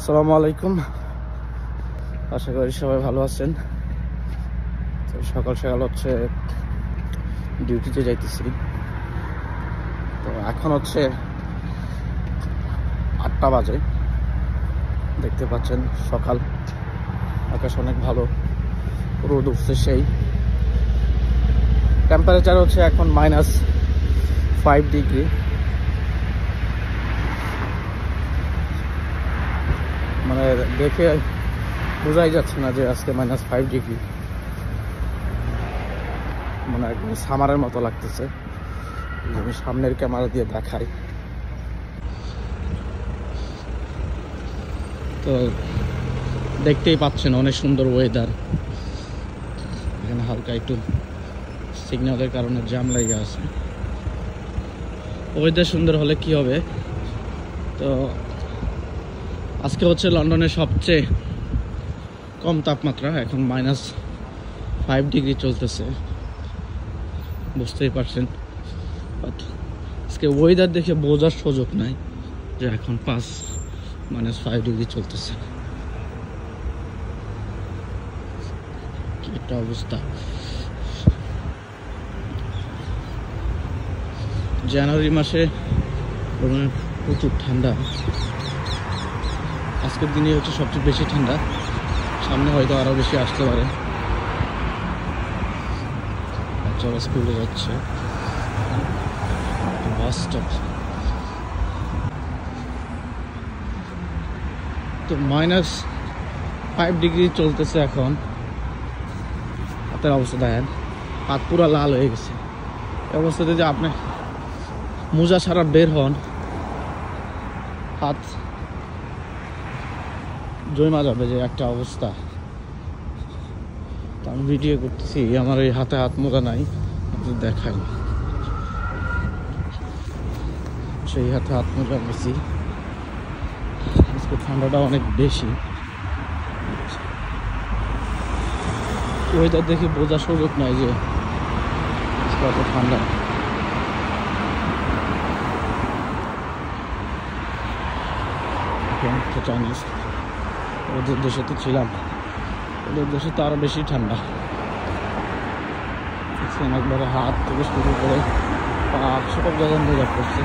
আসসালামু আলাইকুম, আশা করি সবাই ভালো আছেন। তো সকাল সকাল হচ্ছে ডিউটিতে যাইতেছি। তো এখন হচ্ছে 8টা বাজে, দেখতে পাচ্ছেন সকাল, আকাশ অনেক ভালো, রোদ উঠছে সেই। টেম্পারেচার হচ্ছে এখন -5 ডিগ্রি। মানে দেখে বোঝাই যাচ্ছে না যে আজকে -5 ডিগ্রি, মানে একদম সামারের মতো লাগতেছে। আমি সামনের ক্যামেরা দিয়ে দেখাই। তো দেখতেই পাচ্ছেন অনেক সুন্দর ওয়েদার। এখানে হালকা একটু সিগন্যালের কারণে জ্যাম লেগে আছে। ওয়েদার সুন্দর হলে কি হবে, তো আজকে হচ্ছে লন্ডনের সবচেয়ে কম তাপমাত্রা, এখন -5 ডিগ্রি চলতেছে, বুঝতেই পারছেন। বাট আজকে ওয়েদার দেখে বোঝার সুযোগ নাই যে এখন -5 ডিগ্রি চলতেছে। কি একটা অবস্থা। জানুয়ারি মাসে প্রচুর ঠান্ডা, আজকের দিনে হচ্ছে সবচেয়ে বেশি ঠান্ডা, সামনে হয়তো আরো বেশি আসতে পারে। বাচ্চারা স্কুলে যাচ্ছে, বাস স্টপ। তো -5 ডিগ্রি চলতেছে এখন। হাতের অবস্থা দেখেন, হাত পুরো লাল হয়ে গেছে। এই অবস্থাতে যে আপনি মোজা ছাড়া বের হন, হাত জমা যাবে, যে একটা অবস্থা। তো আমি ভিডিও করতেছি, আমার এই হাতে হাত মোজা নাই, আপনি দেখাই। সেই হাতে হাত মোজা বেশি, আজকে ঠান্ডাটা অনেক বেশি। ওয়েদার দেখে বোঝার সুযোগ নাই যে কত ঠান্ডা। চাইনিজ, ওদের দেশে তো ছিলাম, ওদের দেশে তো আরো বেশি ঠান্ডা। একবারে হাত থেকে শুরু করে পা সব জায়গায় মোজা পড়ছে।